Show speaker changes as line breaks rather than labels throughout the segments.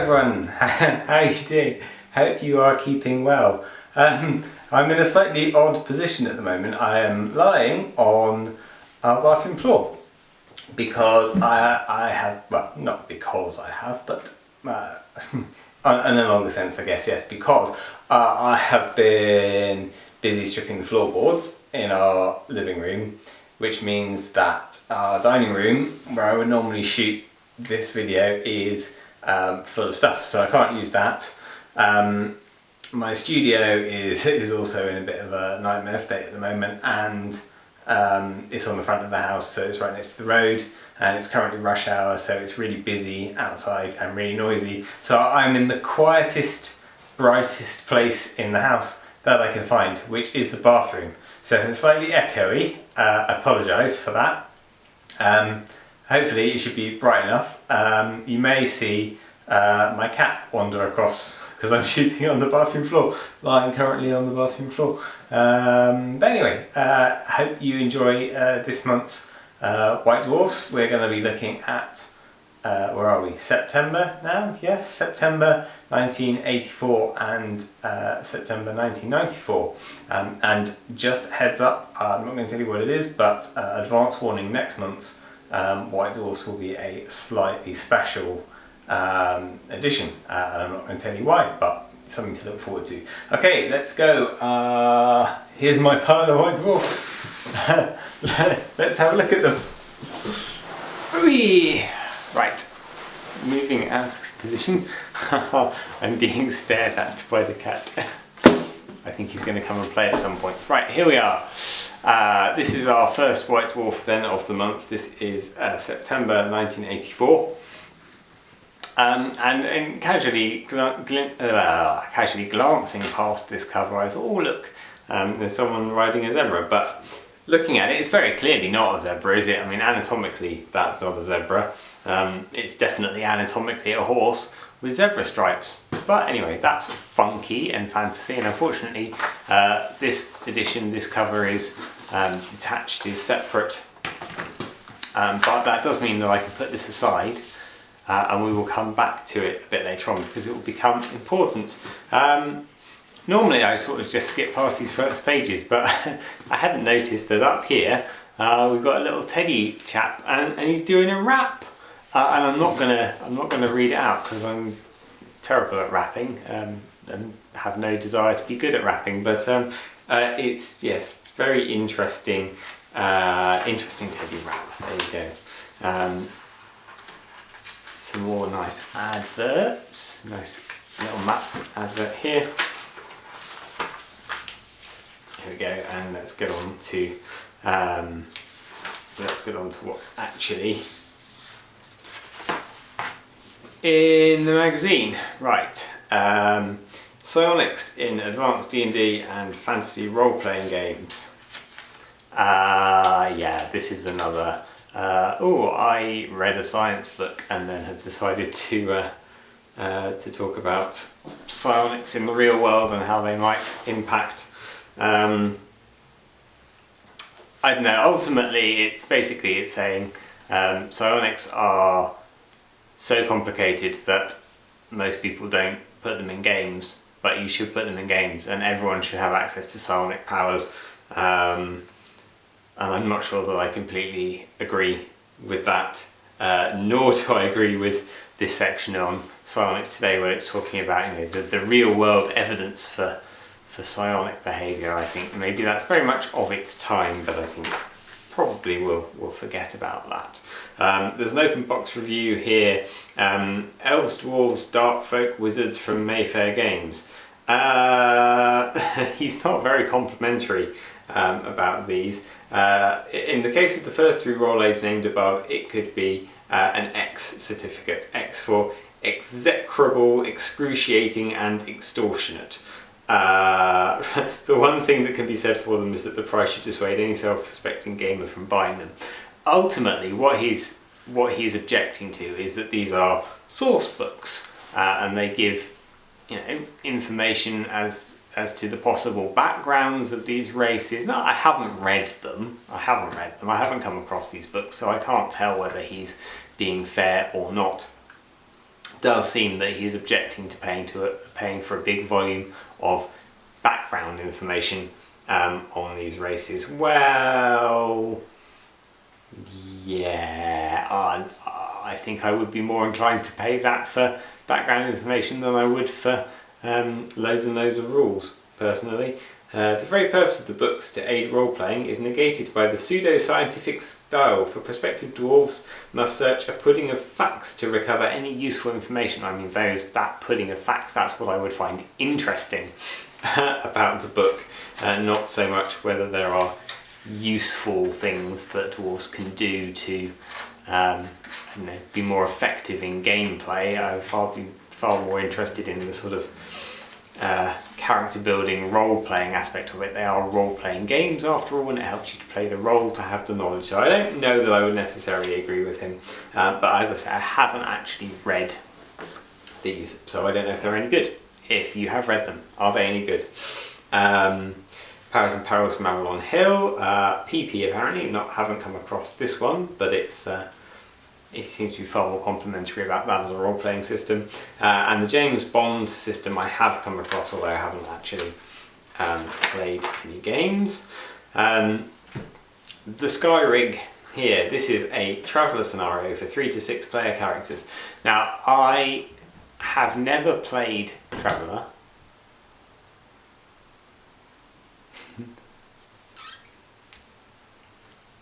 everyone, how are you doing? Hope you are keeping well. I'm in a slightly odd position at the moment. I am lying on our bathroom floor because I have, well, not because I have, but in a longer sense I guess, yes, because I have been busy stripping the floorboards in our living room, which means that our dining room, where I would normally shoot this video, is full of stuff, so I can't use that. My studio is also in a bit of a nightmare state at the moment, and it's on the front of the house, so it's right next to the road, and it's currently rush hour, so it's really busy outside and really noisy. So I'm in the quietest, brightest place in the house that I can find, which is the bathroom. So if it's slightly echoey, I apologise for that. Hopefully it should be bright enough. You may see my cat wander across because I'm shooting on the bathroom floor, lying currently on the bathroom floor. But anyway, hope you enjoy this month's White Dwarfs. We're going to be looking at, where are we? September now? Yes, September 1984 and September 1994. And just heads up, I'm not going to tell you what it is, but advance warning, next month's White Dwarfs will be a slightly special edition. I'm not going to tell you why, but it's something to look forward to. Okay, let's go. Here's my pile of White Dwarfs. Let's have a look at them. Whee! Right, moving out of position. I'm being stared at by the cat. I think he's going to come and play at some point. Right, here we are. This is our first White Dwarf then of the month. This is September 1984. And casually glancing past this cover, I thought, oh look, there's someone riding a zebra. But looking at it, it's very clearly not a zebra, is it? I mean, anatomically, that's not a zebra. It's definitely anatomically a horse with zebra stripes. But anyway, that's funky and fantasy, and unfortunately this edition, this cover is detached, is separate. But that does mean that I can put this aside and we will come back to it a bit later on because it will become important. Normally I sort of just skip past these first pages, but I hadn't noticed that up here we've got a little teddy chap, and he's doing a rap. And I'm not gonna read it out because I'm terrible at rapping and have no desire to be good at rapping. But it's, yes, very interesting, interesting teddy rap. There you go. Some more nice adverts. Nice little map advert here. Here we go, and let's get on to what's actually in the magazine. Right, psionics in advanced D&D and fantasy role-playing games. Yeah, this is another. I read a science book and then have decided to talk about psionics in the real world and how they might impact. I don't know. Ultimately, it's saying psionics are so complicated that most people don't put them in games, but you should put them in games, and everyone should have access to psionic powers. And I'm not sure that I completely agree with that, nor do I agree with this section on psionics today, where it's talking about, you know, the real world evidence for psionic behaviour. I think maybe that's very much of its time, but I think probably we'll forget about that. There's an open box review here. Elves, Dwarves, Dark Folk, Wizards from Mayfair Games. He's not very complimentary about these. In the case of the first three role aids named above, it could be an X certificate. X for execrable, excruciating and extortionate. The one thing that can be said for them is that the price should dissuade any self-respecting gamer from buying them. Ultimately, what he's objecting to is that these are source books, and they give, you know, information as to the possible backgrounds of these races. No, I haven't read them. I haven't come across these books, so I can't tell whether he's being fair or not. does seem that he's objecting to paying for a big volume of background information on these races. Well, yeah, I think I would be more inclined to pay that for background information than I would for loads and loads of rules, personally. The very purpose of the books to aid role-playing is negated by the pseudo-scientific style for prospective dwarves must search a pudding of facts to recover any useful information. I mean, that pudding of facts, that's what I would find interesting about the book, not so much whether there are useful things that dwarves can do to be more effective in gameplay. I'm far more interested in the sort of character building, role-playing aspect of it. They are role-playing games after all, and it helps you to play the role, to have the knowledge. So I don't know that I would necessarily agree with him, but as I say, I haven't actually read these, so I don't know if they're any good. If you have read them, are they any good? Powers and Perils from Avalon Hill, PP apparently, haven't come across this one, but it seems to be far more complimentary about that as a role-playing system. And the James Bond system I have come across, although I haven't actually played any games. The Sky Rig here, this is a Traveller scenario for 3 to 6 player characters. Now, I have never played Traveller.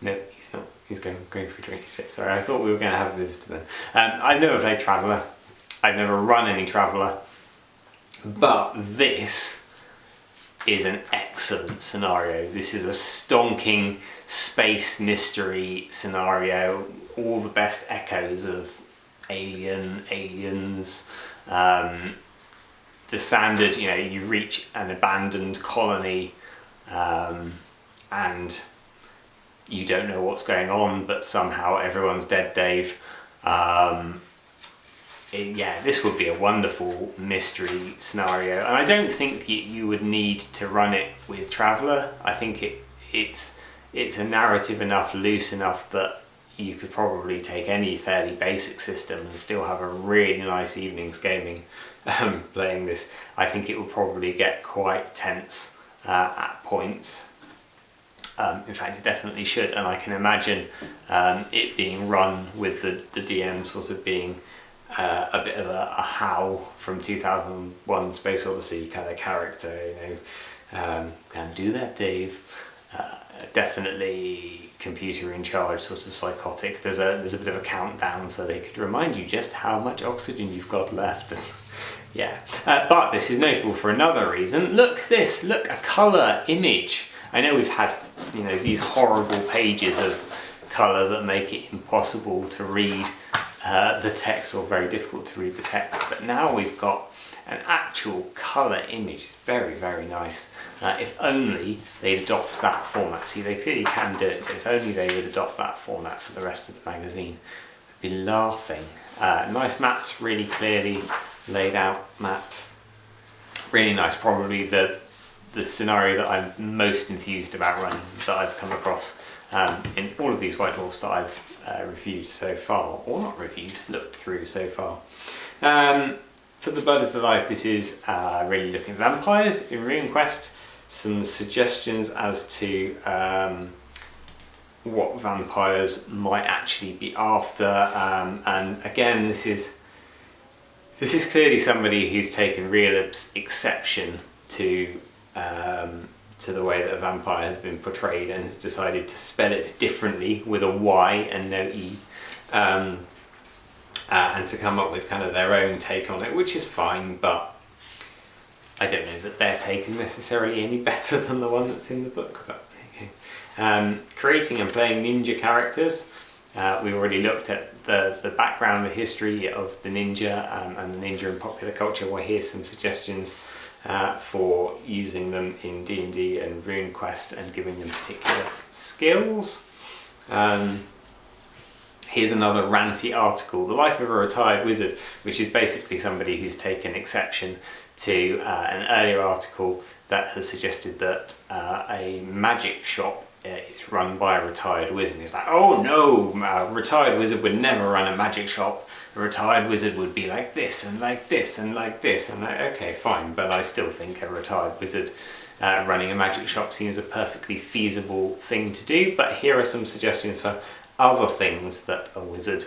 No, he's not. He's going for a drink. Sorry, I thought we were going to have a visitor then. I've never played Traveller. I've never run any Traveller. But this is an excellent scenario. This is a stonking space mystery scenario. All the best echoes of Aliens. The standard, you reach an abandoned colony and you don't know what's going on, but somehow everyone's dead, Dave. This would be a wonderful mystery scenario, and I don't think you would need to run it with Traveller. I think it's a narrative enough, loose enough that you could probably take any fairly basic system and still have a really nice evening's gaming playing this. I think it would probably get quite tense at points. In fact, it definitely should, and I can imagine it being run with the DM sort of being a bit of a Hal from 2001 Space Odyssey kind of character, can do that, Dave. Definitely computer in charge, sort of psychotic. There's a bit of a countdown so they could remind you just how much oxygen you've got left. Yeah, but this is notable for another reason. Look, a colour image. I know we've had, these horrible pages of colour that make it impossible to read the text, or very difficult to read the text, but now we've got an actual colour image. It's very, very nice. If only they'd adopt that format. See, they clearly can do it, but if only they would adopt that format for the rest of the magazine, I'd be laughing. Nice maps, really clearly laid out maps. Really nice, probably the scenario that I'm most enthused about running, that I've come across in all of these White Dwarfs that I've reviewed so far, or not reviewed, looked through so far. For the Blood is the Life, this is really looking at vampires in RuneQuest. Some suggestions as to what vampires might actually be after, and again, this is clearly somebody who's taken real exception to the way that a vampire has been portrayed and has decided to spell it differently with a Y and no E, and to come up with kind of their own take on it, which is fine, but I don't know that their take is necessarily any better than the one that's in the book. But there you go. Creating and playing ninja characters. We already looked at the background, the history of the ninja and the ninja in popular culture. Well, here's some suggestions for using them in D&D and RuneQuest and giving them particular skills. Here's another ranty article, The Life of a Retired Wizard, which is basically somebody who's taken exception to an earlier article that has suggested that a magic shop it's run by a retired wizard. It's like, oh no, a retired wizard would never run a magic shop. A retired wizard would be like this and like this and like this. And like, okay, fine, but I still think a retired wizard running a magic shop seems a perfectly feasible thing to do. But here are some suggestions for other things that a wizard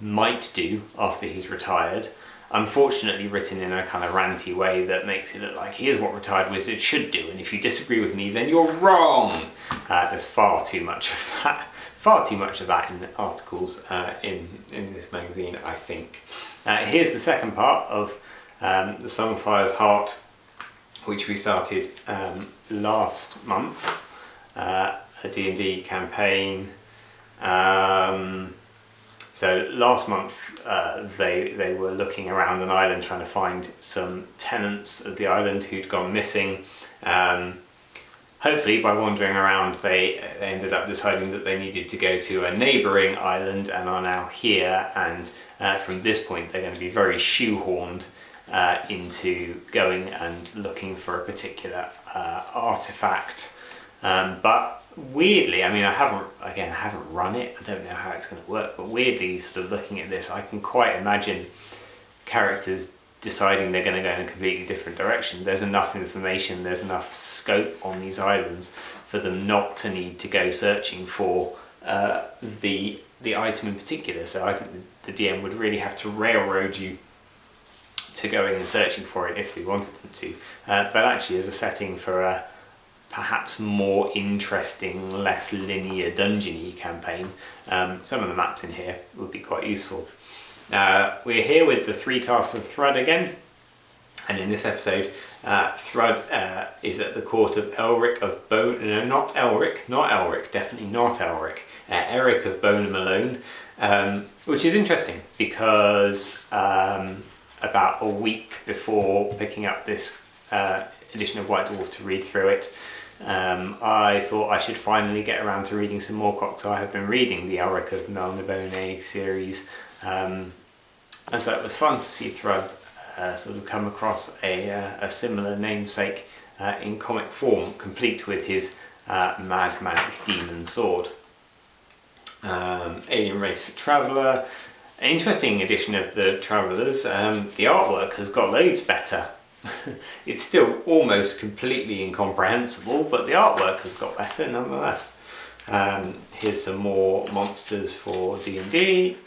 might do after he's retired. Unfortunately written in a kind of ranty way that makes it look like here's what retired wizards should do, and if you disagree with me then you're wrong. There's far too much of that in the articles in this magazine, I think. Here's the second part of the Songfire's Heart, which we started last month, a D&D campaign. So last month they were looking around an island trying to find some tenants of the island who'd gone missing. Hopefully by wandering around they ended up deciding that they needed to go to a neighbouring island and are now here, and from this point they're going to be very shoehorned into going and looking for a particular artefact. But weirdly, I mean, I haven't run it, I don't know how it's going to work, but weirdly, sort of looking at this, I can quite imagine characters deciding they're going to go in a completely different direction. There's enough information, there's enough scope on these islands for them not to need to go searching for the item in particular. So I think the DM would really have to railroad you to going and searching for it if they wanted them to. But actually, as a setting for a perhaps more interesting, less linear dungeon-y campaign, some of the maps in here would be quite useful. We're here with the 3 tasks of Thrud again, and in this episode Thrud is at the court of Elric of not Elric, definitely not Elric, Eric of Bone and Malone, which is interesting because about a week before picking up this edition of White Dwarf to read through it, I thought I should finally get around to reading some more Moorcock. So I have been reading the Elric of Malnabone series, and so it was fun to see Thrud sort of come across a similar namesake in comic form, complete with his Mad Manic Demon Sword. Alien Race for Traveller, an interesting edition of the Travellers. The artwork has got loads better. It's still almost completely incomprehensible, but the artwork has got better nonetheless. Here's some more monsters for D&D.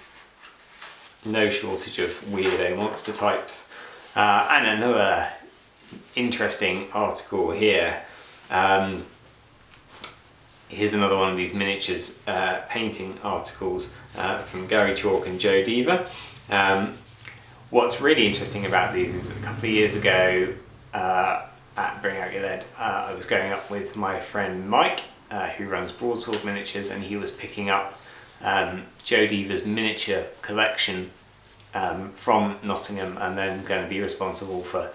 No shortage of weirdo monster types. And another interesting article here. Here's another one of these miniatures painting articles from Gary Chalk and Joe Deaver. What's really interesting about these is a couple of years ago at Bring Out Your Lead, I was going up with my friend Mike, who runs Broadsword Miniatures, and he was picking up Joe Deaver's miniature collection from Nottingham, and then going to be responsible for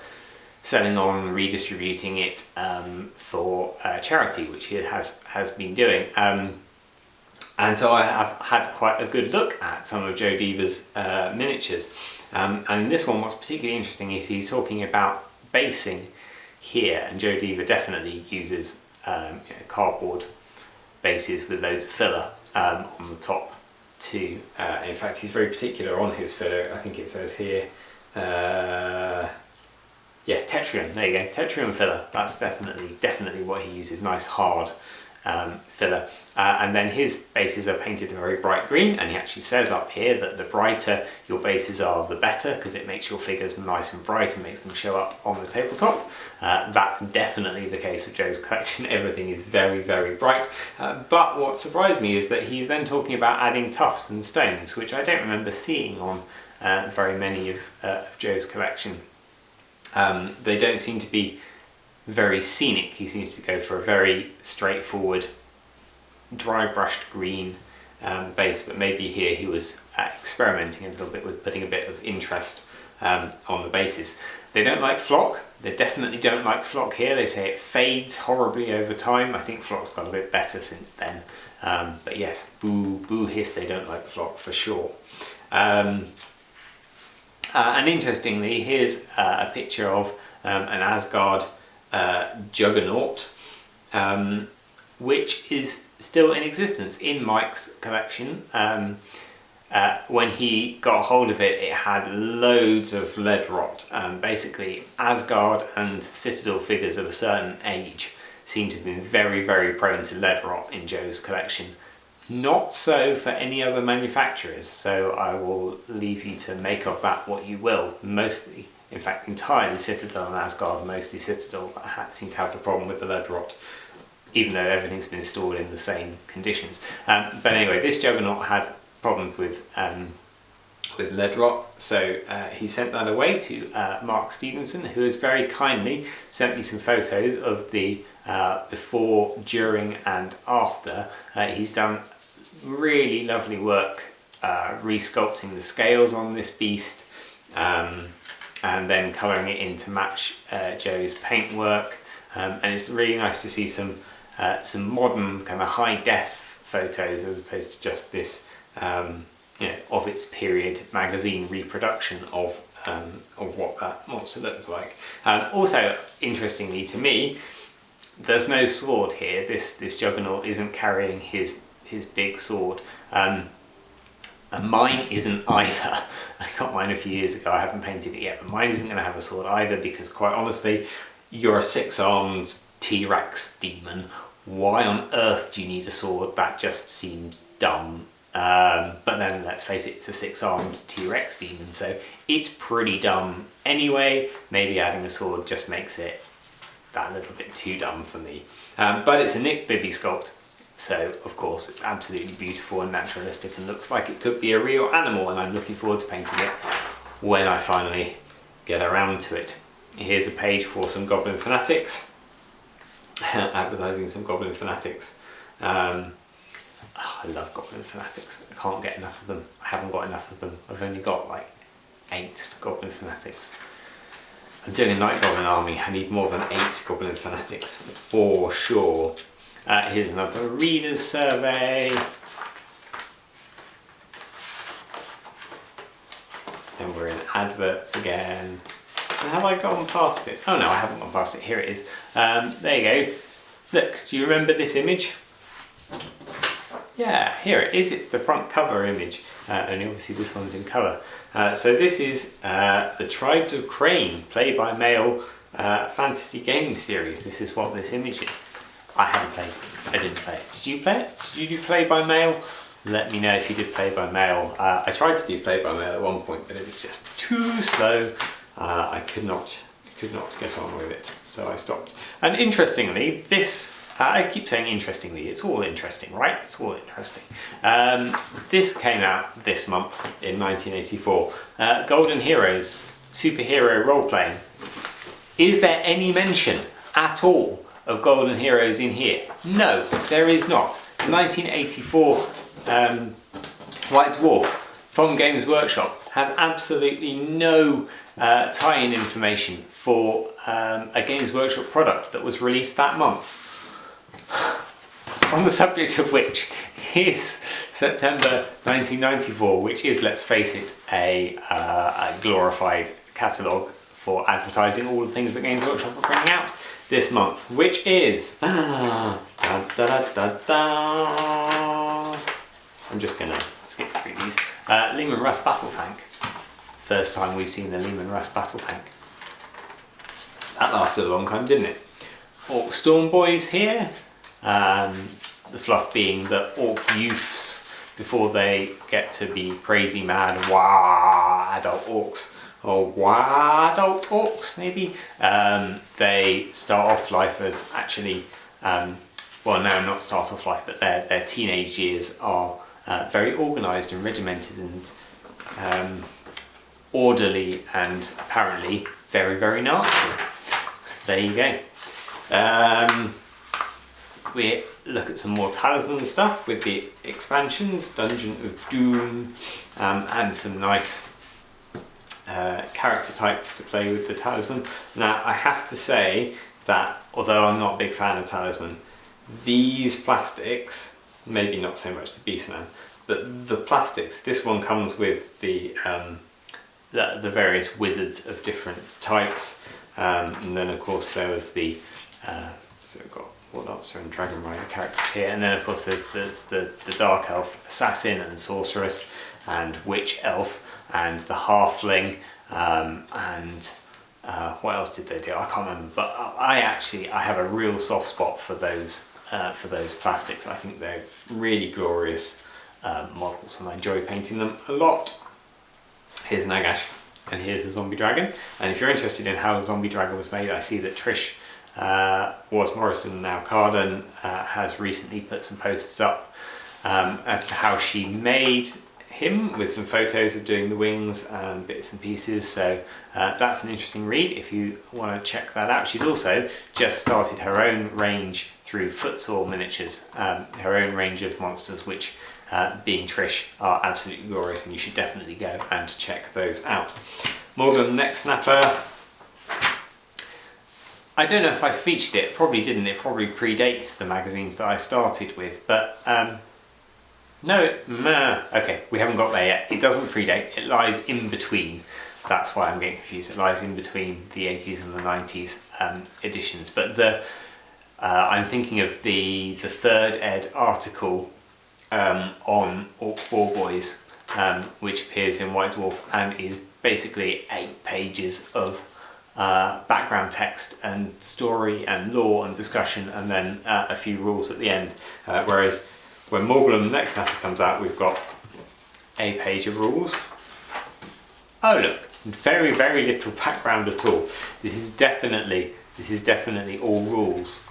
selling on and redistributing it for charity, which he has been doing. And so I have had quite a good look at some of Joe Deaver's miniatures. And this one, what's particularly interesting is he's talking about basing here, and Joe Deaver definitely uses cardboard bases with loads of filler on the top too. In fact, he's very particular on his filler. I think it says here, Tetrium, there you go, Tetrium filler. That's definitely what he uses, nice hard filler. And then his bases are painted a very bright green, and he actually says up here that the brighter your bases are, the better, because it makes your figures nice and bright and makes them show up on the tabletop. That's definitely the case with Joe's collection. Everything is very, very bright. But what surprised me is that he's then talking about adding Tufts and Stones, which I don't remember seeing on very many of Joe's collection. They don't seem to be very scenic. He seems to go for a very straightforward, dry brushed green base, but maybe here he was experimenting a little bit with putting a bit of interest on the bases. They don't like flock. They definitely don't like flock here. They say it fades horribly over time. I think flock's got a bit better since then. But yes, boo hiss, they don't like flock for sure. And interestingly, here's a picture of an Asgard Juggernaut, which is
still in existence in Mike's collection. When he got a hold of it, it had loads of lead rot. Basically, Asgard and Citadel figures of a certain age seem to have been very, very prone to lead rot in Joe's collection. Not so for any other manufacturers, so I will leave you to make of that what you will. Mostly, in fact entirely Citadel and Asgard, mostly Citadel, seem to have the problem with the lead rot, even though everything's been stored in the same conditions. But anyway, this Juggernaut had problems with lead rot, so he sent that away to Mark Stevenson, who has very kindly sent me some photos of the before, during and after. He's done really lovely work resculpting the scales on this beast, and then colouring it in to match Joe's paintwork, and it's really nice to see some modern kind of high def photos as opposed to just this of its period magazine reproduction of what that monster looks like. Also, interestingly to me, there's no sword here. This Juggernaut isn't carrying his big sword. And mine isn't either. I got mine a few years ago. I haven't painted it yet, but mine isn't going to have a sword either, because quite honestly, you're a 6-armed T-Rex demon. Why on earth do you need a sword? That just seems dumb. But then let's face it, it's a 6-armed T-Rex demon, so it's pretty dumb anyway. Maybe adding a sword just makes it that little bit too dumb for me. But it's a Nick Bibby sculpt, so of course it's absolutely beautiful and naturalistic and looks like it could be a real animal, and I'm looking forward to painting it when I finally get around to it. Here's a page for some Goblin Fanatics, advertising some Goblin Fanatics. I love Goblin Fanatics. I can't get enough of them. I haven't got enough of them. I've only got like 8 Goblin Fanatics. I'm doing a Night Goblin army. I need more than 8 Goblin Fanatics for sure. Here's another reader's survey. Then we're in adverts again. And have I gone past it? Oh no, I haven't gone past it. Here it is. There you go. Look, do you remember this image? Yeah, here it is. It's the front cover image. Only obviously this one's in colour. So this is the Tribes of Crane play-by-mail fantasy game series. This is what this image is. I haven't played it. I didn't play it. Did you play it? Did you do play-by-mail? Let me know if you did play-by-mail. I tried to do play-by-mail at one point, but it was just too slow. I could not get on with it, so I stopped. And interestingly, this, I keep saying interestingly, it's all interesting, right? It's all interesting. This came out this month in 1984. Golden Heroes, superhero role-playing. Is there any mention at all of Golden Heroes in here? No, there is not. The 1984 White Dwarf from Games Workshop has absolutely no tie-in information for a Games Workshop product that was released that month. On the subject of which is September 1994, which is, let's face it, a glorified catalogue for advertising all the things that Games Workshop are bringing out this month, which is I'm just gonna skip through these. Leman Russ Battle Tank. First time we've seen the Leman Russ Battle Tank. That lasted a long time, didn't it? Orc Storm Boys here. The fluff being the Orc youths before they get to be crazy mad adult orcs, or adult orcs maybe. They start off life as actually, well no, not start off life, but their teenage years are very organised and regimented and orderly, and apparently very, very Nazi. There you go. We look at some more talisman stuff with the expansions, Dungeon of Doom, and some nice character types to play with the talisman. Now I have to say that although I'm not a big fan of talisman, these plastics, maybe not so much the Beastman, but the plastics, this one comes with the various wizards of different types, and then of course there was the So we've got War Dancer and Dragon Rider characters here, and then of course there's the Dark Elf Assassin and Sorceress and Witch Elf and the Halfling, and what else did they do? I can't remember, but I have a real soft spot for those plastics. I think they're really glorious models, and I enjoy painting them a lot. Here's Nagash, and here's the Zombie Dragon. And if you're interested in how the Zombie Dragon was made, I see that Trish Was Morrison, now Carden, has recently put some posts up as to how she made him, with some photos of doing the wings and bits and pieces. So that's an interesting read if you want to check that out. She's also just started her own range through Footsore Miniatures, her own range of monsters, which being Trish are absolutely glorious, and you should definitely go and check those out. Morgan Neck Snapper, I don't know if I featured it, probably didn't, it probably predates the magazines that I started with, but okay, we haven't got there yet. It doesn't predate, it lies in between. That's why I'm getting confused. It lies in between the 80s and the 90s editions. But I'm thinking of the third ed article on Orc War Boys, which appears in White Dwarf and is basically 8 pages of background text and story and lore and discussion, and then a few rules at the end. Whereas when Morgulum the Next Snapper comes out, we've got a page of rules. Oh look, very, very little background at all. This is definitely all rules,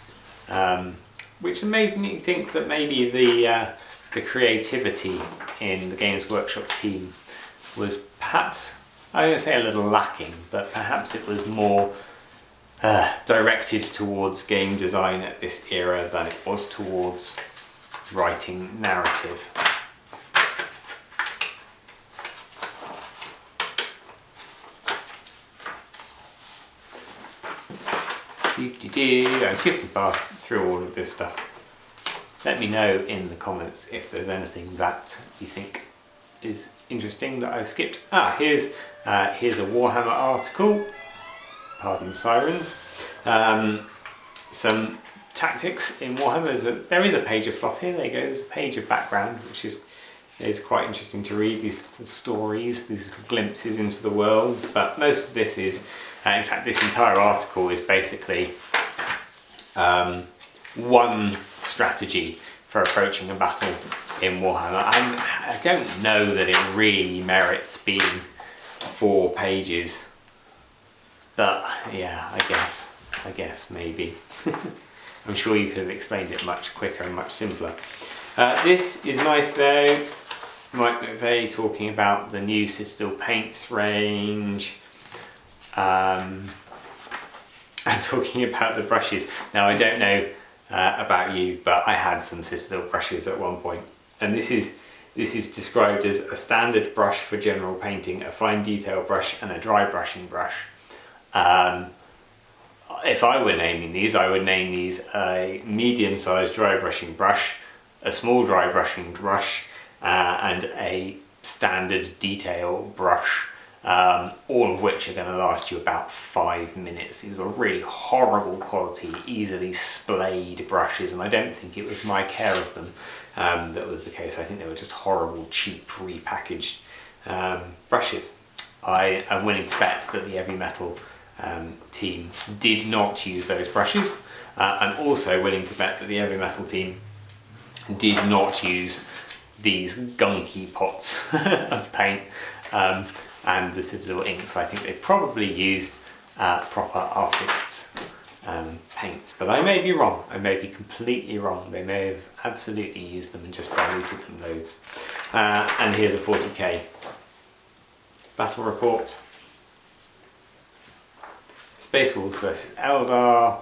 which amazed me to think that maybe the creativity in the Games Workshop team was perhaps, I'm going to say a little lacking, but perhaps it was more directed towards game design at this era than it was towards writing narrative. I'm skipping past through all of this stuff. Let me know in the comments if there's anything that you think is interesting that I've skipped. Here's a Warhammer article, pardon the sirens. Some tactics in Warhammer. There is a page of fluff here. There you go. There's a page of background, which is quite interesting to read. These little stories, these little glimpses into the world. But most of this is, in fact, this entire article is basically one strategy for approaching a battle in Warhammer. I don't know that it really merits being 4 pages, but yeah, I guess maybe. I'm sure you could have explained it much quicker and much simpler. This is nice though. Mike McVeigh talking about the new Citadel paints range, and talking about the brushes. Now I don't know about you, but I had some Citadel brushes at one point, and this is described as a standard brush for general painting, a fine detail brush, and a dry brushing brush. If I were naming these, I would name these a medium-sized dry brushing brush, a small dry brushing brush, and a standard detail brush, all of which are going to last you about 5 minutes. These were really horrible quality, easily splayed brushes, and I don't think it was my care of them that was the case. I think they were just horrible, cheap, repackaged brushes. I am willing to bet that the Heavy Metal team did not use those brushes. I'm also willing to bet that the Heavy Metal team did not use these gunky pots of paint and the Citadel inks. I think they probably used proper artists' paints, but I may be wrong. I may be completely wrong. They may have absolutely used them and just diluted them loads. And here's a 40k battle report. Space Wolves versus Eldar,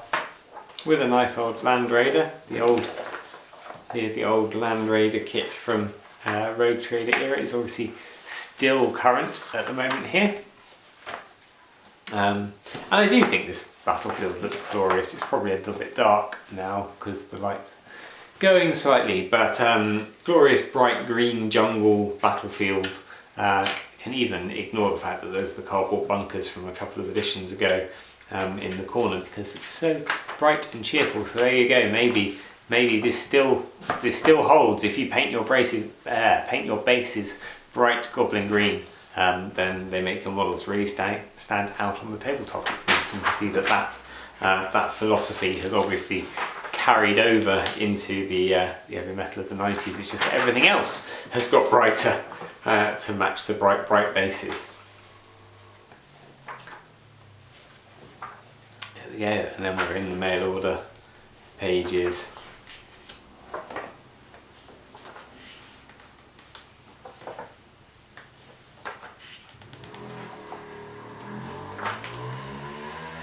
with a nice old Land Raider, the old Land Raider kit from Rogue Trader era. It's obviously still current at the moment here. And I do think this battlefield looks glorious. It's probably a little bit dark now because the light's going slightly, but glorious bright green jungle battlefield. Can even ignore the fact that there's the cardboard bunkers from a couple of editions ago. in the corner because it's so bright and cheerful. So there you go. Maybe this still holds if you paint your bases bright goblin green. Then they make your models really stand out on the tabletop. It's interesting to see that philosophy has obviously carried over into the heavy metal of the 90s. It's just that everything else has got brighter to match the bright bases. There we go, and then we're in the mail order pages.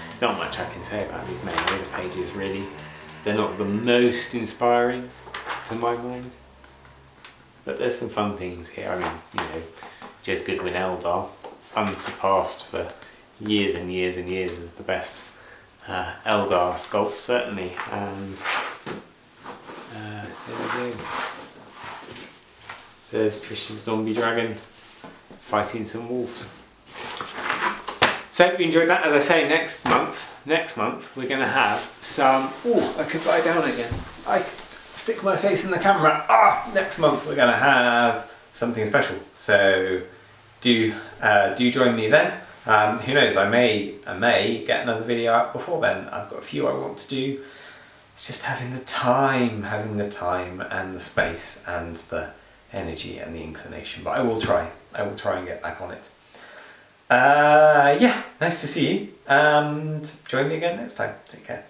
There's not much I can say about these mail order pages really. They're not the most inspiring to my mind, but there's some fun things here. I mean, Jez Goodwin Eldar, unsurpassed for years and years and years as the best Eldar sculpt, certainly. And there we go. There's Trish's zombie dragon fighting some wolves. So hope you enjoyed that. As I say, next month we're going to have some... Oh, I could lie down again. I could stick my face in the camera. Next month we're going to have something special. So do join me then. Who knows? I may get another video out before then. I've got a few I want to do. It's just having the time and the space and the energy and the inclination. But I will try and get back on it. Yeah, nice to see you, and join me again next time. Take care.